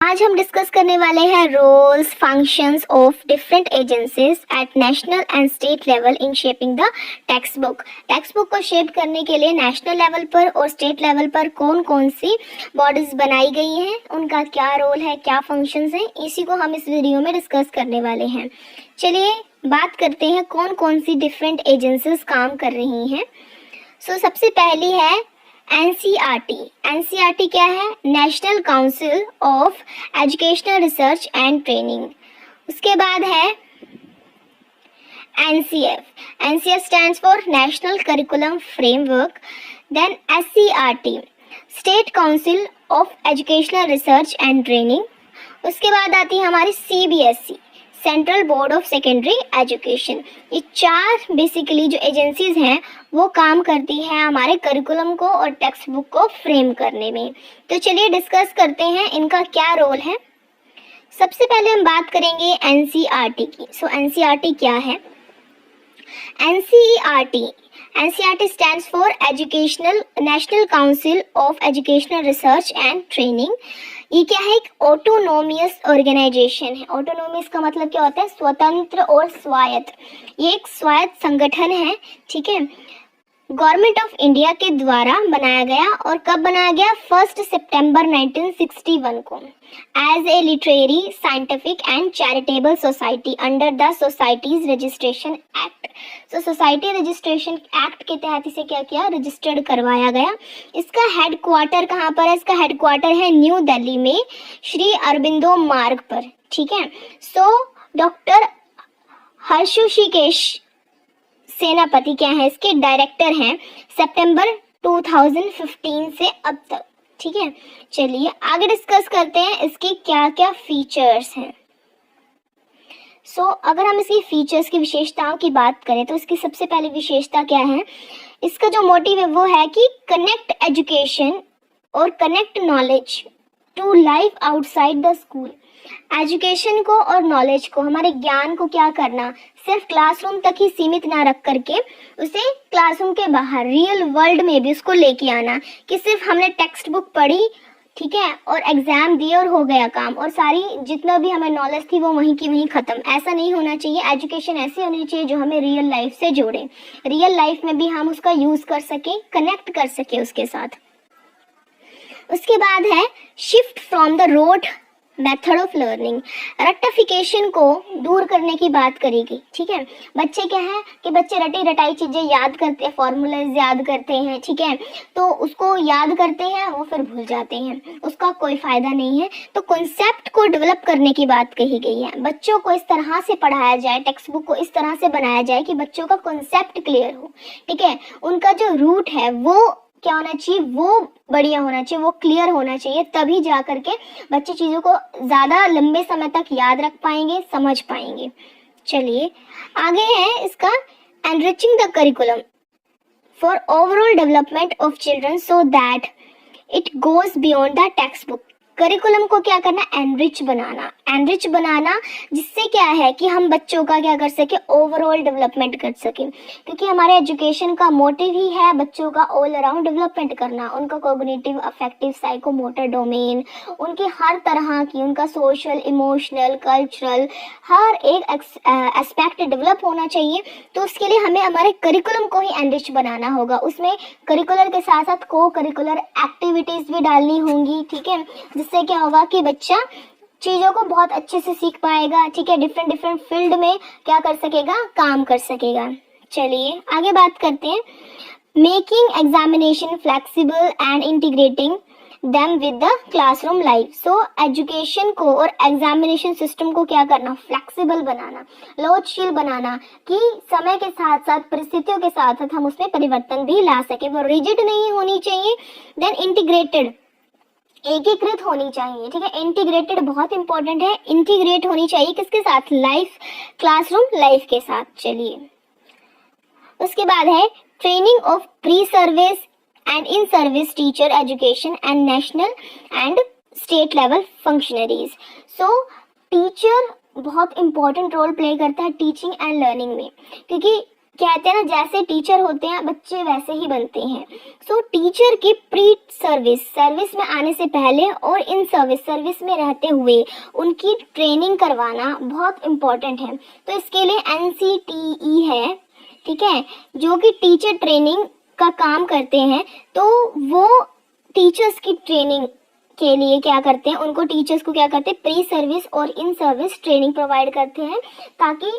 आज हम डिस्कस करने वाले हैं roles functions of different agencies at national and state level in shaping the text book. Text book को शेप करने के लिए नेशनल लेवल पर और स्टेट लेवल पर कौन कौन सी बॉडीज बनाई गई हैं, उनका क्या रोल है, क्या फंक्शंस हैं, इसी को हम इस वीडियो में डिस्कस करने वाले हैं। चलिए बात करते हैं कौन कौन सी डिफरेंट एजेंसीज काम कर रही हैं। सबसे पहली है एनसीईआरटी। एनसीईआरटी क्या है? National Council of Educational Research and Training. उसके बाद है NCF. NCF stands for national curriculum Framework. Then SCERT, State Council of Educational Research and Training. उसके बाद आती है हमारी CBSE, Central board of secondary Education. ये चार बेसिकली जो एजेंसीज हैं वो काम करती है हमारे करिकुलम को और टेक्स्ट बुक को फ्रेम करने में। तो चलिए डिस्कस करते हैं इनका क्या रोल है। सबसे पहले हम बात करेंगे एनसीईआरटी की। एनसीईआरटी क्या है? NCERT stands for educational national Council of Educational Research and training. ये क्या है? एक ऑटोनोमियस ऑर्गेनाइजेशन है। ऑटोनोमियस का मतलब क्या होता है? स्वतंत्र और स्वायत्त। ये एक स्वायत्त संगठन है, ठीक है। गवर्नमेंट ऑफ इंडिया के द्वारा बनाया गया। और कब बनाया गया? 1 सितंबर 1961 को, as a literary scientific and charitable society under the Societies Registration Act. Society registration act के तहत इसे क्या किया? रजिस्टर्ड करवाया गया। इसका हेडक्वार्टर कहाँ पर है? इसका हेडक्वार्टर है न्यू दिल्ली में, श्री अरबिंदो मार्ग पर, ठीक है। डॉक्टर हर्षुषिकेश सेनापति क्या है? इसके डायरेक्टर हैं सितंबर 2015 से अब तक, ठीक है। चलिए आगे डिस्कस करते हैं इसके क्या क्या फीचर्स हैं। अगर हम इसकी फीचर्स की विशेषताओं की बात करें तो इसकी सबसे पहली विशेषता क्या है? इसका जो मोटिव है वो है कि कनेक्ट एजुकेशन और connect knowledge to life outside the school. Education को और नॉलेज को, हमारे ज्ञान को क्या करना, सिर्फ क्लासरूम तक ही सीमित ना रख करके उसे क्लासरूम के बाहर रियल वर्ल्ड में भी उसको लेके आना, कि सिर्फ हमने टेक्स्ट बुक पढ़ी, ठीक है, और एग्जाम दिए और हो गया काम, और सारी जितना भी हमें नॉलेज थी वो वहीं की वहीं खत्म। ऐसा नहीं होना चाहिए। एजुकेशन ऐसी होनी चाहिए जो हमें रियल लाइफ से जोड़े, रियल लाइफ में भी हम उसका यूज कर सके, कनेक्ट कर सके उसके साथ। उसके बाद है shift from the rote method of learning. रट्टाफिकेशन को दूर करने की बात करेगी, ठीक है। बच्चे क्या है कि बच्चे रटी रटाई चीजें याद करते हैं, फॉर्मूलाज याद करते हैं, ठीक है, तो उसको याद करते हैं वो फिर भूल जाते हैं, उसका कोई फायदा नहीं है। तो कॉन्सेप्ट को डेवलप करने की बात कही गई है। बच्चों को इस तरह से पढ़ाया जाए, टेक्स्ट बुक को इस तरह से बनाया जाए कि बच्चों का कॉन्सेप्ट क्लियर हो, ठीक है, उनका जो रूट है वो क्या होना चाहिए, वो बढ़िया होना चाहिए, वो क्लियर होना चाहिए, तभी जा करके बच्चे चीज़ों को ज़्यादा लंबे समय तक याद रख पाएंगे, समझ पाएंगे। चलिए आगे है इसका enriching the curriculum for overall development of children so that it goes beyond the text book. Curriculum को क्या करना? एनरिच बनाना, जिससे क्या है कि हम बच्चों का क्या कर सके? ओवरऑल डेवलपमेंट कर सके, क्योंकि हमारे एजुकेशन का मोटिव ही है बच्चों का ऑल अराउंड डेवलपमेंट करना, उनका कॉग्निटिव, अफेक्टिव, साइकोमोटर डोमेन, उनके हर तरह की, उनका सोशल, इमोशनल, कल्चरल, हर एक एस्पेक्ट डेवलप होना चाहिए। तो उसके लिए हमें हमारे करिकुलम को ही एनरिच बनाना होगा। उसमें करिकुलर के साथ साथ को करिकुलर एक्टिविटीज भी डालनी होंगी, ठीक है, जिससे क्या होगा कि बच्चा चीज़ों को बहुत अच्छे से सीख पाएगा, ठीक है, डिफरेंट फील्ड में क्या कर सकेगा? काम कर सकेगा। चलिए आगे बात करते हैं making examination flexible and integrating them with the classroom life. Education को और एग्जामिनेशन सिस्टम को क्या करना? फ्लेक्सिबल बनाना, लोचशील बनाना, कि समय के साथ साथ, परिस्थितियों के साथ साथ हम उसमें परिवर्तन भी ला सके। वो रिजिड नहीं होनी चाहिए। देन इंटीग्रेटेड, एकीकृत होनी चाहिए, ठीक है। इंटीग्रेटेड बहुत इंपॉर्टेंट है, इंटीग्रेट होनी चाहिए किसके साथ? लाइफ, क्लासरूम लाइफ के साथ। चलिए उसके बाद है training of pre service and in service teacher education and national and state level functionaries. Teacher बहुत इंपॉर्टेंट रोल प्ले करता है टीचिंग एंड लर्निंग में, क्योंकि कहते हैं ना, जैसे टीचर होते हैं बच्चे वैसे ही बनते हैं। सो टीचर की प्री सर्विस में आने से पहले और इन सर्विस में रहते हुए उनकी ट्रेनिंग करवाना बहुत इम्पोर्टेंट है। तो इसके लिए NCTE है, ठीक है, जो कि टीचर ट्रेनिंग का काम करते हैं। तो वो टीचर्स की ट्रेनिंग के लिए क्या करते हैं, उनको टीचर्स को क्या करते हैं, प्री सर्विस और इन सर्विस ट्रेनिंग प्रोवाइड करते हैं, ताकि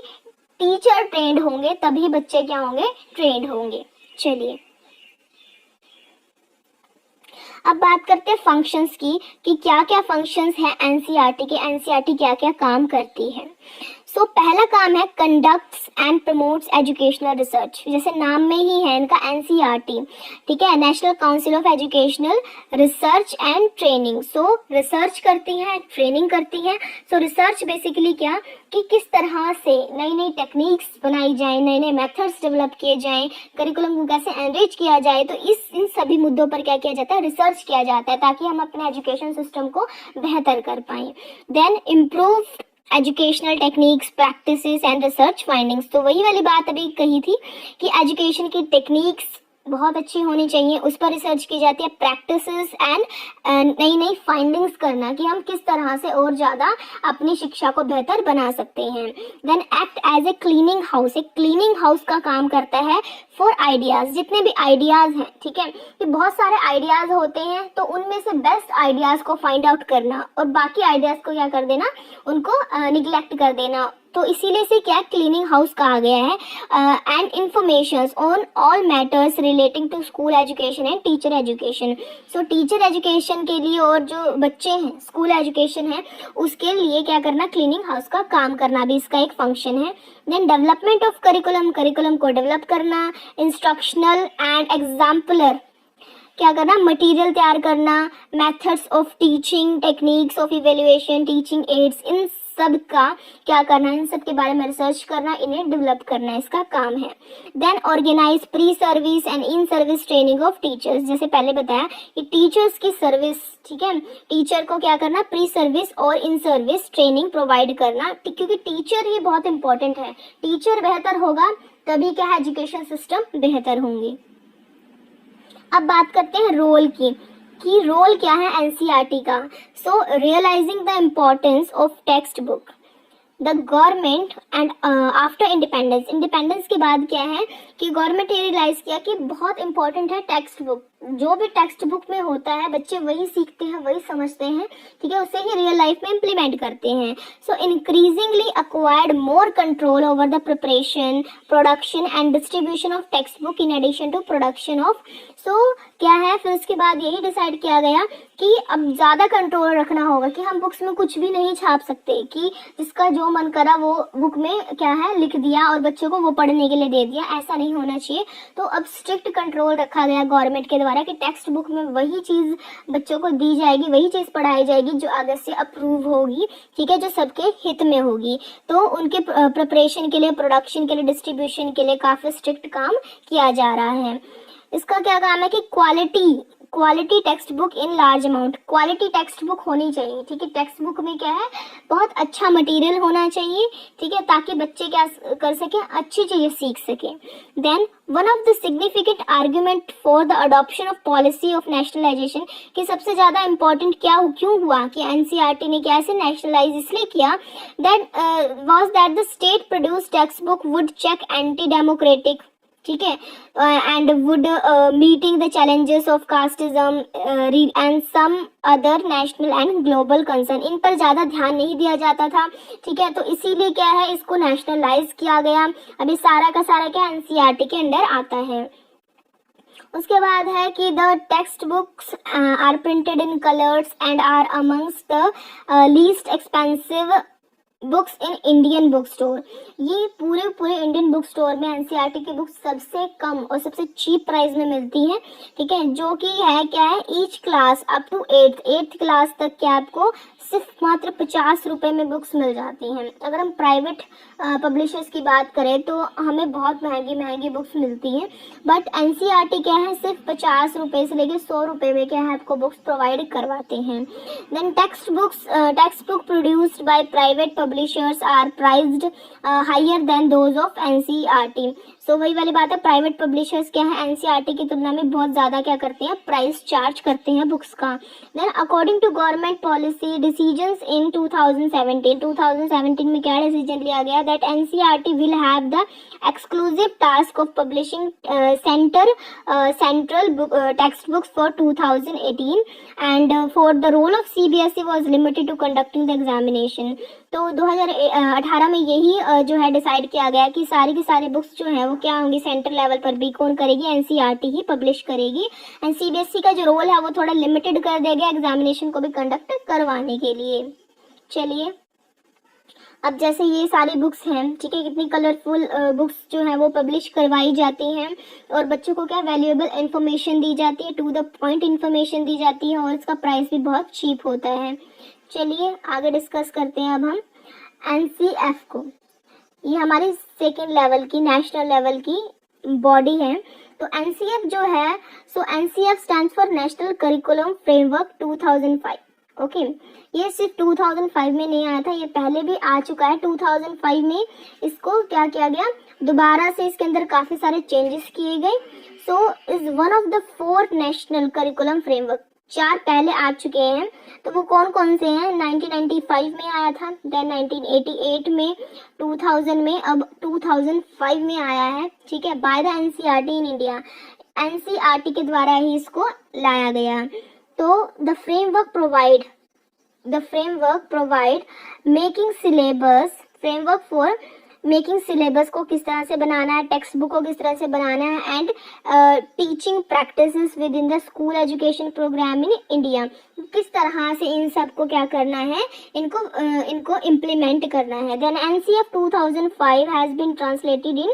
टीचर ट्रेंड होंगे तभी बच्चे क्या होंगे, ट्रेंड होंगे। चलिए अब बात करते हैं फंक्शंस की, कि क्या क्या फंक्शंस हैं NCERT के, NCERT क्या क्या काम करती है। सो पहला काम है conducts and promotes educational research, जैसे नाम में ही है इनका NCERT, ठीक है, National Council of Educational Research and training. So research करती है, ट्रेनिंग करती है। सो रिसर्च बेसिकली क्या, कि किस तरह से नई नई टेक्निक्स बनाई जाए, नए नए मेथड्स डेवलप किए जाएं, करिकुलम को कैसे एनरिच किया जाए। तो इन सभी मुद्दों पर क्या किया जाता है, रिसर्च किया जाता है, ताकि हम अपने एजुकेशन सिस्टम को बेहतर कर पाएं। Then improve educational techniques, practices and research findings. तो वही वाली बात अभी कही थी कि एजुकेशन की टेक्निक्स बहुत अच्छी होनी चाहिए, उस पर रिसर्च की जाती है, प्रैक्टिसेस एंड नई नई फाइंडिंग्स करना, कि हम किस तरह से और ज़्यादा अपनी शिक्षा को बेहतर बना सकते हैं। Then act as a cleaning house, एक क्लीनिंग हाउस का काम करता है फॉर आइडियाज़, जितने भी आइडियाज़ हैं, ठीक है, कि बहुत सारे आइडियाज़ होते हैं, तो उनमें से बेस्ट आइडियाज़ को फाइंड आउट करना और बाकी आइडियाज़ को क्या कर देना, उनको निगलेक्ट कर देना। तो इसीलिए से क्या क्लीनिंग हाउस कहा गया है। And informations on all matters relating to school education and teacher education. So teacher education के लिए और जो बच्चे हैं स्कूल एजुकेशन है उसके लिए क्या करना, क्लीनिंग हाउस का काम करना भी इसका एक फंक्शन है। Then development of curriculum, curriculum को डेवलप करना, इंस्ट्रक्शनल एंड एग्जाम्पलर क्या करना, मटेरियल तैयार करना, methods of teaching, techniques of evaluation, teaching aids, इन सब का क्या करना, इन सब के बारे में रिसर्च करना, इन्हें डेवलप करना इसका काम है। Then organise pre service and in service training of teachers, जैसे पहले बताया कि टीचर्स की सर्विस, ठीक है, टीचर को क्या करना, प्री सर्विस और इन सर्विस ट्रेनिंग प्रोवाइड करना, क्योंकि टीचर ही बहुत इंपॉर्टेंट है। टीचर बेहतर होगा तभी क्या है, एजुकेशन सिस्टम बेहतर होंगे। अब बात करते हैं रोल की, कि रोल क्या है NCERT का। So realising the importance of text book, the government and after independence के बाद क्या है कि गवर्नमेंट ये रियलाइज किया कि बहुत इंपॉर्टेंट है टेक्स्ट बुक। जो भी टेक्स्ट बुक में होता है बच्चे वही सीखते हैं, वही समझते हैं, ठीक है, उसे ही रियल लाइफ में इम्प्लीमेंट करते हैं। So increasingly acquired more control over the preparation, production and distribution of text book in addition to production of. So क्या है, फिर उसके बाद यही डिसाइड किया गया कि अब ज़्यादा कंट्रोल रखना होगा, कि हम बुक्स में कुछ भी नहीं छाप सकते, कि जिसका जो मन करा वो बुक में क्या है लिख दिया और बच्चों को वो पढ़ने के लिए दे दिया, ऐसा नहीं होना चाहिए। तो अब स्ट्रिक्ट कंट्रोल रखा गया गवर्नमेंट के द्वारा कि टेक्स्ट बुक में वही चीज़ बच्चों को दी जाएगी, वही चीज़ पढ़ाई जाएगी जो आगे से अप्रूव होगी, ठीक है, जो सबके हित में होगी। तो उनके प्रिपरेशन के लिए, प्रोडक्शन के लिए, डिस्ट्रीब्यूशन के लिए काफ़ी स्ट्रिक्ट काम किया जा रहा है। इसका क्या काम है कि quality text book in large amount, quality text book होनी चाहिए, ठीक है, टेक्स्ट बुक में क्या है, बहुत अच्छा मटेरियल होना चाहिए, ठीक है, ताकि बच्चे क्या कर सके, अच्छी चीज़ें सीख सके। Then one of the significant argument for the adoption of policy of nationalisation, कि सबसे ज़्यादा इंपॉर्टेंट क्यों हुआ कि NCERT ने कैसे नेशनलाइज इसलिए किया, that was that the state produce text book would check anti democratic, ठीक है, and would meeting the challenges of casteism and some other national and global concern. इन पर ज़्यादा ध्यान नहीं दिया जाता था, ठीक है, तो इसीलिए क्या है, इसको नेशनलाइज किया गया। अभी सारा का सारा क्या NCERT के अंडर आता है। उसके बाद है कि the textbooks are printed in colours and are amongst the least expensive books in Indian book store. ये पूरे इंडियन बुक स्टोर में NCERT की बुक्स सबसे कम और सबसे चीप प्राइस में मिलती हैं, ठीक है, जो कि है क्या है, each class up to 8th class तक के आपको सिर्फ मात्र 50 रुपये में बुक्स मिल जाती हैं। अगर हम प्राइवेट पब्लिशर्स की बात करें तो हमें बहुत महंगी बुक्स मिलती हैं, बट NCERT क्या है, सिर्फ 50 रुपये से लेकर 100 रुपये में क्या है आपको बुक्स प्रोवाइड करवाते हैं। Then textbook produced by private publishers are priced higher than those of NCERT। So वही वाली बात है, प्राइवेट पब्लिशर्स क्या है एनसीईआरटी की तुलना में बहुत ज़्यादा क्या करते हैं, प्राइस चार्ज करते हैं बुक्स का। Then according to government policy decisions in 2017 में क्या डिसीजन लिया गया, that NCERT will have the exclusive task of publishing central textbooks for 2018 and for the role of CBSE was limited to conducting the examination. तो 2018 में यही जो है decide किया गया कि सारी की सारी बुक्स जो हैं वो क्या होंगी, सेंट्रल लेवल पर भी कौन करेगी, एनसीईआरटी ही पब्लिश करेगी। एंड सीबीएसई का जो रोल है वो थोड़ा लिमिटेड कर देगा एग्जामिनेशन को भी कंडक्ट करवाने के लिए। चलिए अब जैसे ये सारी बुक्स हैं, ठीक है, कितनी कलरफुल बुक्स जो हैं वो पब्लिश करवाई जाती हैं और बच्चों को क्या वैल्यूएबल इन्फॉर्मेशन दी जाती है, टू द पॉइंट इन्फॉर्मेशन दी जाती है और इसका प्राइस भी बहुत चीप होता है। चलिए आगे डिस्कस करते हैं अब हम एनसीएफ को। ये हमारी सेकेंड लेवल की, नेशनल लेवल की बॉडी है। तो एनसीएफ जो है, so NCF stands for national curriculum framework 2005। Okay, ये सिर्फ 2005 में नहीं आया था, ये पहले भी आ चुका है। 2005 में इसको क्या किया गया, दोबारा से इसके अंदर काफी सारे चेंजेस किए गए। So is one of the 4 national curriculum framework, 4 पहले आ चुके हैं। तो वो कौन कौन से हैं, 1995 में आया था, देन 1988 में, 2000 में, अब 2005 में आया है, ठीक है, by the NCERT in India. NCERT के द्वारा ही इसको लाया गया। तो the framework provide making syllabus, framework for making syllabus को किस तरह से बनाना है, टेक्स्ट बुक को किस तरह से बनाना है, and teaching practices within the school education programme in India, किस तरह से इन सब को क्या करना है, इनको इम्प्लीमेंट करना है। Then NCF 2005 has been translated in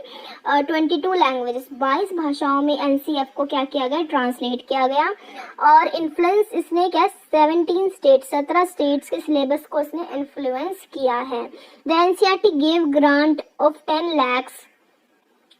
22 languages, 22 भाषाओं में एनसीएफ को क्या किया गया, ट्रांसलेट किया गया। और इन्फ्लुएंस इसने क्या, 17 स्टेट्स के सिलेबस को इसने इन्फ्लुएंस किया है। The NCERT gave grant of 10 lakhs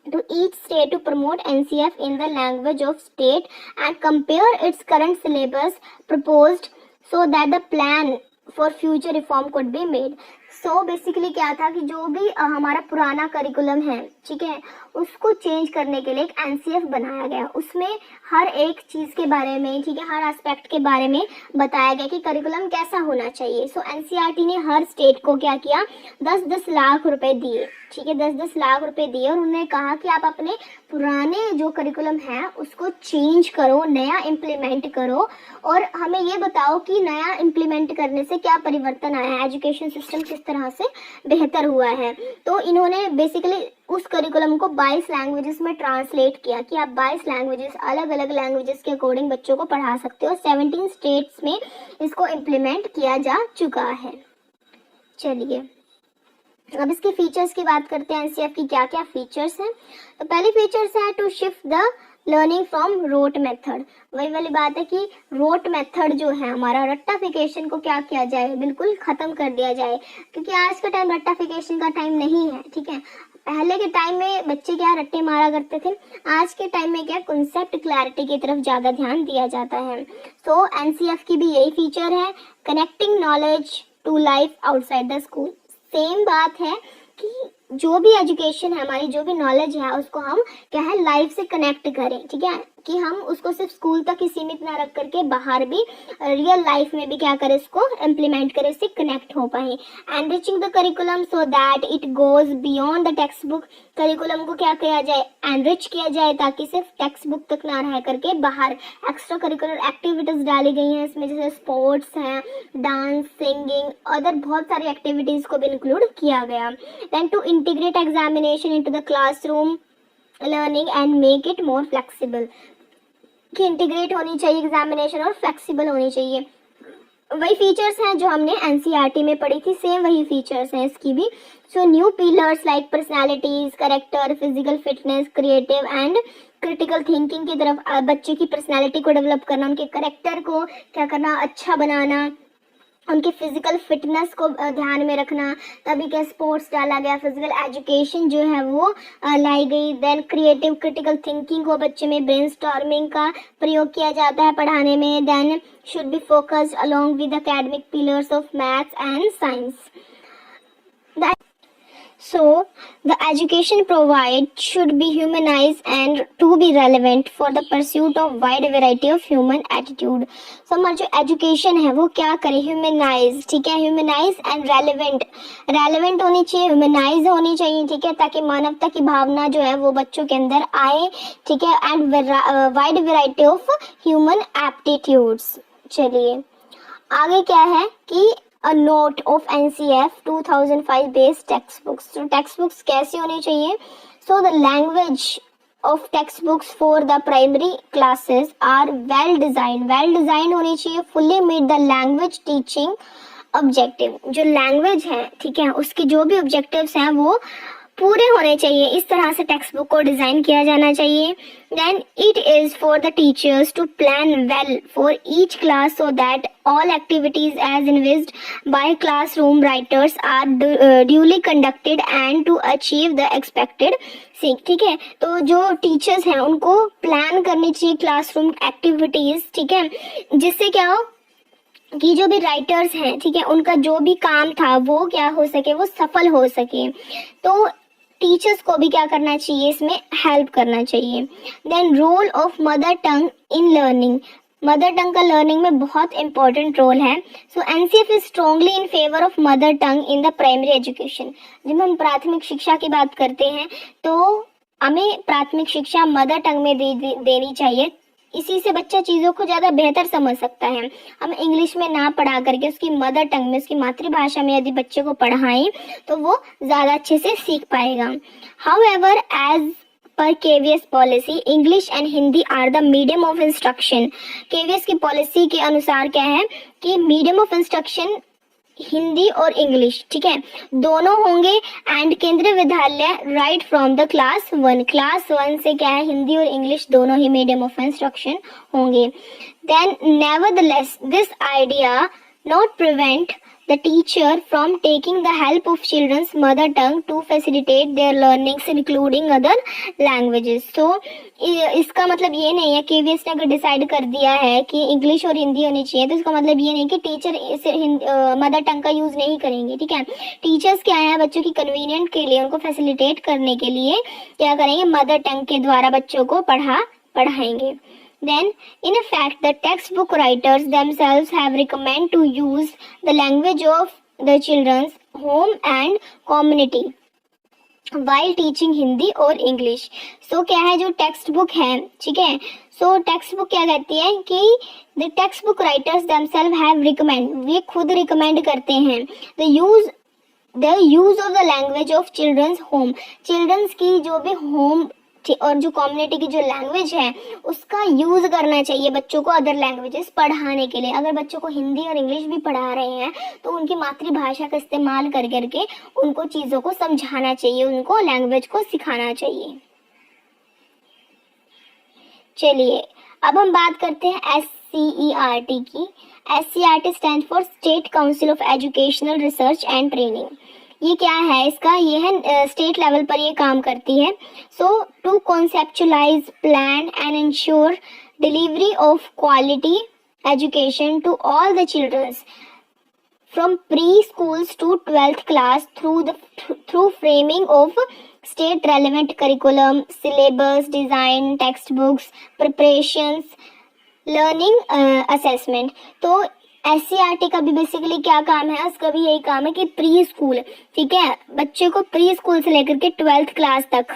to each state to promote NCF in the language of state and compare its current syllabus proposed so that the plan for future reform could be made. So basically क्या था कि जो भी हमारा पुराना curriculum है, ठीक है, उसको चेंज करने के लिए एक एनसीएफ बनाया गया। उसमें हर एक चीज़ के बारे में, ठीक है, हर एस्पेक्ट के बारे में बताया गया कि करिकुलम कैसा होना चाहिए। सो एनसीईआरटी ने हर स्टेट को क्या किया, 10-10 लाख रुपए दिए, ठीक है, 10-10 लाख रुपए दिए और उन्होंने कहा कि आप अपने पुराने जो करिकुलम है उसको चेंज करो, नया इम्प्लीमेंट करो और हमें ये बताओ कि नया इम्प्लीमेंट करने से क्या परिवर्तन आया है, एजुकेशन सिस्टम किस तरह से बेहतर हुआ है। तो इन्होंने बेसिकली उस करिकुलम को 22 लैंग्वेजेस में ट्रांसलेट किया कि आप 22 लैंग्वेजेस, अलग अलग लैंग्वेजेस के अकॉर्डिंग बच्चों को पढ़ा सकते हो। 17 स्टेट्स में इसको इम्प्लीमेंट किया जा चुका है। चलिए अब इसके फीचर्स की बात करते हैं, एनसीएफ की क्या क्या फीचर्स हैं। तो पहली फीचर्स है to shift the learning from rote method. वही वाली बात है कि रोट मेथड जो है हमारा, रट्टाफिकेशन को क्या किया जाए, बिल्कुल खत्म कर दिया जाए, क्योंकि आज का टाइम रट्टाफिकेशन का टाइम नहीं है, ठीक है। पहले के टाइम में बच्चे क्या रट्टे मारा करते थे, आज के टाइम में क्या कॉन्सेप्ट क्लैरिटी की तरफ ज़्यादा ध्यान दिया जाता है। तो एनसीएफ की भी यही फीचर है, connecting knowledge to life outside the school. Same बात है कि जो भी एजुकेशन है हमारी, जो भी नॉलेज है उसको हम क्या है, लाइफ से कनेक्ट करें, ठीक है, कि हम उसको सिर्फ स्कूल तक ही सीमित ना रख करके बाहर भी रियल लाइफ में भी क्या करें, इसको इम्प्लीमेंट करें, इससे कनेक्ट हो पाए। Enriching the curriculum so that it goes beyond the text book. Curriculum को क्या किया जाए, एनरिच किया जाए, ताकि सिर्फ टेक्स्ट बुक तक ना रह करके बाहर एक्स्ट्रा करिकुलर एक्टिविटीज डाली गई हैं इसमें, जैसे स्पोर्ट्स हैं, डांस, सिंगिंग, अदर बहुत सारी एक्टिविटीज को भी इंक्लूड किया गया। Then to integrate examination into the classroom learning and make it more flexible, कि इंटीग्रेट होनी चाहिए एग्जामिनेशन और फ्लेक्सिबल होनी चाहिए। वही फीचर्स हैं जो हमने एनसीईआरटी में पढ़ी थी, सेम वही फीचर्स हैं इसकी भी। So new pillars like personalities, character, physical fitness, creative and critical thinking की तरफ बच्चे की पर्सनालिटी को डेवलप करना, उनके कैरेक्टर को क्या करना, अच्छा बनाना, उनकी फिजिकल फिटनेस को ध्यान में रखना, तभी क्या स्पोर्ट्स डाला गया, फिजिकल एजुकेशन जो है वो लाई गई। देन क्रिएटिव क्रिटिकल थिंकिंग को बच्चे में ब्रेनस्टॉर्मिंग का प्रयोग किया जाता है पढ़ाने में। Then should be focused along with academic pillars of maths and science. So the education provided should be humanized and to be relevant for the pursuit of wide variety of human attitude. So हमारा जो education है वो क्या करे, humanise, ठीक है, humanise and relevant, relevant होनी चाहिए, ह्यूमनाइज होनी चाहिए, ठीक है, ताकि मानवता की भावना जो है वो बच्चों के अंदर आए, ठीक है, and wide variety of human aptitudes. चलिए आगे क्या है कि a note of NCF 2005 based textbooks. तो textbooks कैसी होनी चाहिए? So the language of textbooks for the primary classes are well designed. Well designed होनी चाहिए, fully meet the language teaching objective. जो language है, ठीक है, उसके जो भी objectives हैं वो पूरे होने चाहिए, इस तरह से टेक्स्ट बुक को डिजाइन किया जाना चाहिए। Then it is for the teachers to plan well for each class so that all activities as envisaged by classroom writers are duly conducted and to achieve the expected सीख, ठीक है। तो जो teachers हैं उनको प्लान करनी चाहिए classroom activities, ठीक है, जिससे क्या हो कि जो भी राइटर्स हैं, ठीक है, उनका जो भी काम था वो क्या हो सके, वो सफल हो सके। तो टीचर्स को भी क्या करना चाहिए, इसमें हेल्प करना चाहिए। Then role of mother tongue in learning, mother tongue का लर्निंग में बहुत इंपॉर्टेंट रोल है। So NCF is strongly in favour of mother tongue in the primary education. जब हम प्राथमिक शिक्षा की बात करते हैं तो हमें प्राथमिक शिक्षा मदर टंग में देनी चाहिए, इसी से बच्चा चीज़ों को ज़्यादा बेहतर समझ सकता है। हम इंग्लिश में ना पढ़ा करके उसकी मदर टंग में, उसकी मातृभाषा में यदि बच्चे को पढ़ाएं तो वो ज़्यादा अच्छे से सीख पाएगा। However as per KVS policy English and Hindi are the medium of instruction. KVS की पॉलिसी के अनुसार क्या है कि मीडियम ऑफ इंस्ट्रक्शन हिंदी और इंग्लिश, ठीक है, दोनों होंगे। And Kendriya Vidyalaya right from the class 1, class 1 से क्या है हिंदी और इंग्लिश दोनों ही मीडियम ऑफ इंस्ट्रक्शन होंगे। Then nevertheless this idea not prevent the teacher from taking the help of children's mother tongue to facilitate their learnings including other languages. So इसका मतलब ये नहीं है कि केवीएस ने अगर डिसाइड कर दिया है कि इंग्लिश और हिंदी होनी चाहिए तो इसका मतलब ये नहीं कि टीचर मदर टंग का यूज नहीं करेंगे, ठीक है। टीचर्स क्या है बच्चों की कन्वीनियंट के लिए, उनको फैसिलिटेट करने के लिए क्या करेंगे, मदर टंग के द्वारा बच्चों को पढ़ाएंगे। Then, in effect, the textbook writers themselves have recommended to use the language of the children's home and community while teaching Hindi और इंग्लिश। सो क्या है जो टेक्स्ट बुक है, ठीक है, सो टेक्स्ट बुक क्या कहती है कि the textbook writers themselves have recommend, वे खुद रिकमेंड करते हैं the use of the language of children's home, children's की जो भी होम और जो कम्युनिटी की जो लैंग्वेज है उसका यूज करना चाहिए बच्चों को अदर लैंग्वेजेस पढ़ाने के लिए। अगर बच्चों को हिंदी और इंग्लिश भी पढ़ा रहे हैं तो उनकी मातृभाषा का इस्तेमाल कर करके उनको चीज़ों को समझाना चाहिए, उनको लैंग्वेज को सिखाना चाहिए। चलिए अब हम बात करते हैं SCERT की। SCERT stand for state Council of Educational Research and training. ये क्या है इसका, ये है स्टेट लेवल पर ये काम करती है। So to conceptualise, plan and ensure delivery of quality education to all the childrens from pre schools to 12th class through framing of state relevant curriculum, syllabus design, text books, preparations, learning assessment. तो SCERT का भी basically क्या काम है, उसका भी यही काम है कि प्री स्कूल, ठीक है, बच्चे को प्री स्कूल से लेकर के 12th क्लास तक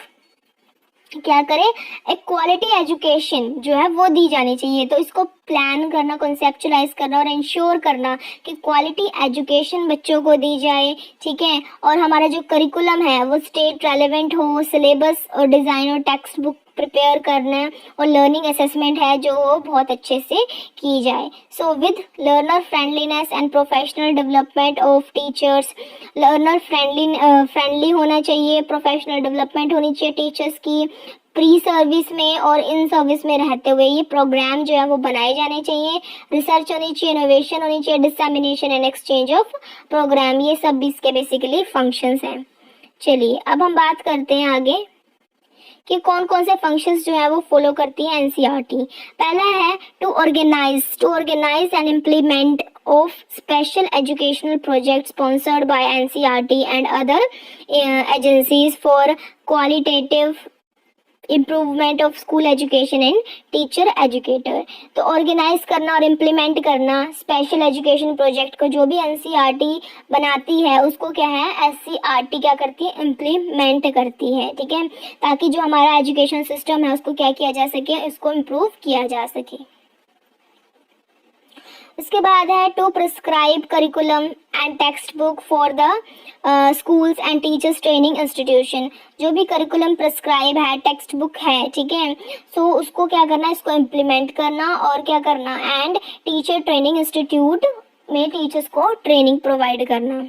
क्या करे, एक क्वालिटी एजुकेशन जो है वो दी जानी चाहिए। तो इसको प्लान करना, कॉन्सेप्चुलाइज करना और इंश्योर करना कि क्वालिटी एजुकेशन बच्चों को दी जाए, ठीक है, और हमारा जो करिकुलम है वो स्टेट रेलेवेंट हो, सिलेबस और डिज़ाइन और टेक्स्ट बुक प्रिपेयर करना और लर्निंग असेसमेंट है जो बहुत अच्छे से की जाए। So with learner friendliness and professional development of teachers, learner friendly होना चाहिए, प्रोफेशनल डेवलपमेंट होनी चाहिए टीचर्स की, प्री सर्विस में और इन सर्विस में रहते हुए ये प्रोग्राम जो है वो बनाए जाने चाहिए। रिसर्च होनी चाहिए, इनोवेशन होनी चाहिए, dissemination and exchange of program, ये सब भी इसके बेसिकली फंक्शंस हैं। चलिए अब हम बात करते हैं आगे कि कौन कौन से फंक्शंस जो है वो फॉलो करती है एनसीईआरटी। पहला है to organise and implement of special educational projects sponsored by NCERT and other agencies for qualitative improvement of school education and teacher educator. तो ऑर्गेनाइज करना और इम्प्लीमेंट करना स्पेशल एजुकेशन प्रोजेक्ट को जो भी एनसीईआरटी बनाती है उसको क्या है एससीईआरटी क्या करती है इम्प्लीमेंट करती है, ठीक है, ताकि जो हमारा एजुकेशन सिस्टम है उसको क्या किया जा सके, इसको इम्प्रूव किया जा सके। इसके बाद है to prescribe curriculum and text book for the schools and teachers training institution. जो भी करिकुलम प्रिस्क्राइब है, टेक्स्ट बुक है, ठीक है, सो उसको क्या करना, इसको इम्प्लीमेंट करना और क्या करना एंड टीचर ट्रेनिंग इंस्टीट्यूट में टीचर्स को ट्रेनिंग प्रोवाइड करना।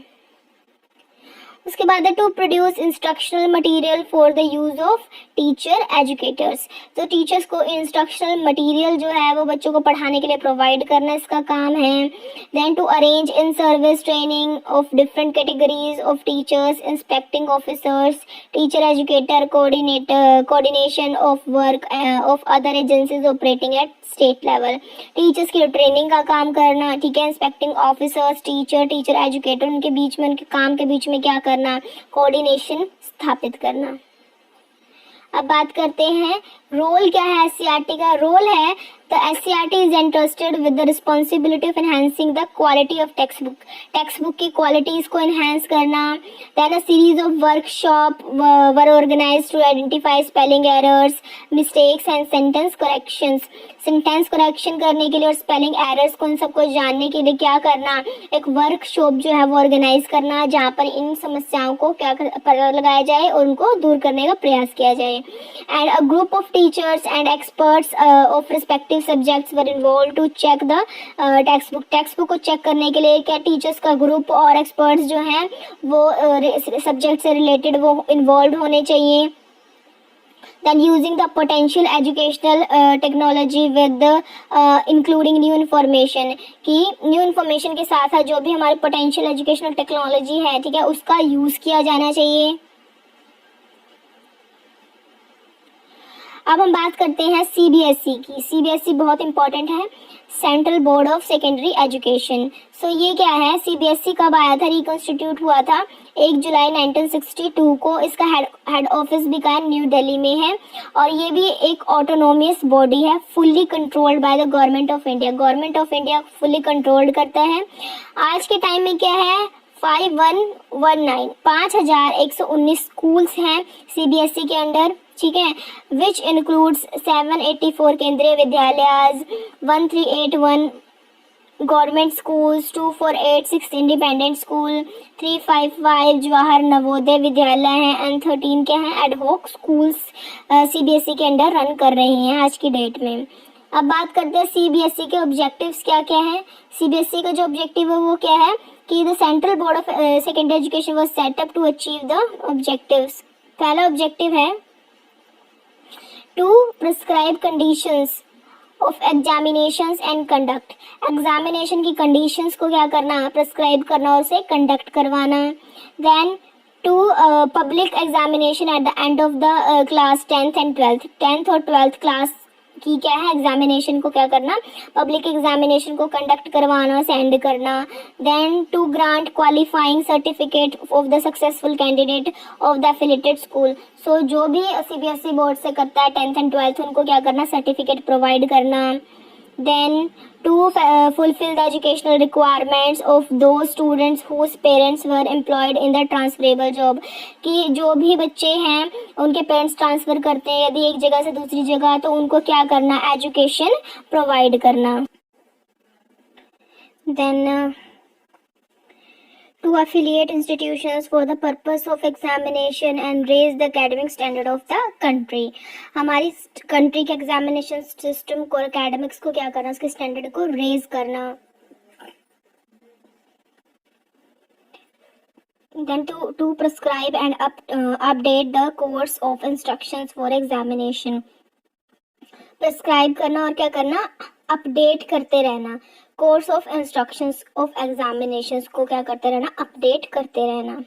उसके बाद है to produce instructional material for the use of teacher educators. तो टीचर्स को इंस्ट्रक्शनल मटेरियल जो है वो बच्चों को पढ़ाने के लिए प्रोवाइड करना इसका काम है। Then to arrange in service training of different categories of teachers, inspecting officers, teacher educator coordination of work of other agencies operating at state level. Teachers की ट्रेनिंग का काम करना, ठीक है, इंस्पेक्टिंग ऑफिसर्स, टीचर एजुकेटर, उनके बीच में, उनके काम के बीच में क्या करना, कोऑर्डिनेशन स्थापित करना। अब बात करते हैं रोल क्या है एससीईआरटी का। रोल है the SCERT is interested with the responsibility of enhancing the quality of text book की क्वालिटीज को एनहांस करना। Then a series of workshop were organised to identify spelling errors, mistakes and sentence corrections. Sentence correction करने के लिए और spelling errors को इन सबको जानने के लिए क्या करना, एक वर्कशॉप जो है वो ऑर्गेनाइज करना जहाँ पर इन समस्याओं को क्या पता लगाया जाए और उनको दूर करने का प्रयास किया जाए। And a group of teachers and experts of respective subjects were involve to check the text book को चेक करने के लिए क्या टेक्स्ट का ग्रुप और एक्सपर्ट्स जो हैं वो सब्जेक्ट से रिलेटेड वो इन्वॉल्व होने चाहिए। Then using the potential educational technology with the including new information, कि न्यू इन्फॉर्मेशन के साथ साथ जो भी हमारी पोटेंशियल एजुकेशनल टेक्नोलॉजी है, ठीक है, उसका यूज किया जाना चाहिए। अब हम बात करते हैं सीबीएसई की। सीबीएसई बहुत इंपॉर्टेंट है, central board of secondary education. So ये क्या है, सीबीएसई कब आया था, रिकॉन्स्टिट्यूट हुआ था 1 जुलाई 1962 को। इसका हेड ऑफिस भी कहाँ न्यू दिल्ली में है और ये भी एक ऑटोनोमियस बॉडी है, fully controlled by the government of India. Government of India fully controlled करता है। आज के टाइम में क्या है 5119 स्कूल्स हैं सीबीएसई के अंडर, ठीक है, विच इंक्लूड्स 784 केंद्रीय विद्यालय, 1381 government schools, 2486 independent school, 355 Jawahar Navodaya Vidyalaya हैं एंड 13 क्या हैं एडहॉक स्कूल्स सीबीएसई के अंडर रन कर रहे हैं आज की डेट में। अब बात करते हैं सीबीएसई के ऑब्जेक्टिव्स क्या क्या हैं। सीबीएसई का जो ऑब्जेक्टिव है वो क्या है कि the central board of secondary education was set up to achieve the objectives. पहला ऑब्जेक्टिव है to prescribe conditions of examinations and conduct. Examination की कंडीशंस को क्या करना, प्रिस्क्राइब करना और उसे कंडक्ट करवाना। Then to public examination at the end of the class 10th एंड 12th। 10th और 12th क्लास की क्या है एग्जामिनेशन को क्या करना, पब्लिक एग्जामिनेशन को कंडक्ट करवाना, सेंड करना। Then to grant qualifying certificate of the successful candidate of the affiliated school. So जो भी सीबीएसई बोर्ड से करता है 10th एंड 12th उनको क्या करना, सर्टिफिकेट प्रोवाइड करना। Then to fulfil the educational requirements of the students whose parents were employed in the transferable job, कि जो भी बच्चे हैं उनके पेरेंट्स ट्रांसफ़र करते हैं यदि एक जगह से दूसरी जगह तो उनको क्या करना, एजुकेशन प्रोवाइड करना। Then to affiliate institutions for the purpose of examination and raise the academic standard of the country। हमारी कंट्री के एग्जामिनेशन सिस्टम को, एकेडमिक्स को क्या करना, उसके स्टैंडर्ड को रेज करना। Then to prescribe and update the course of instructions for examination। Prescribe करना और क्या करना, अपडेट करते रहना। Course of instructions of examinations को क्या करते रहना, अपडेट करते रहना।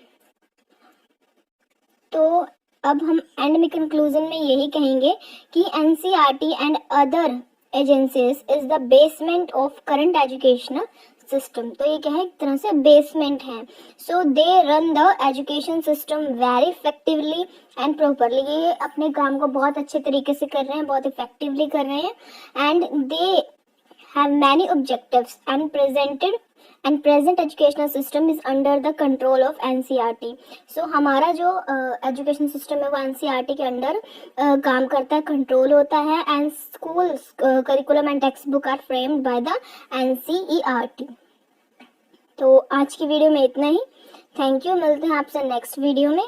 तो अब हम एंड में कंक्लूजन में यही कहेंगे कि NCERT and other agencies is the basement of current educational system. तो ये क्या है, एक तरह से बेसमेंट है। So they run the education system very effectively and properly. ये अपने काम को बहुत अच्छे तरीके से कर रहे हैं, बहुत इफेक्टिवली कर रहे हैं। And they have many objectives and present educational system is under the control of NCERT। सो हमारा जो एजुकेशन सिस्टम है वो NCERT के अंडर काम करता है, कंट्रोल होता है। And schools curriculum and text book are framed by the NCERT। तो आज की वीडियो में इतना ही। थैंक यू, मिलते हैं आपसे नेक्स्ट वीडियो में।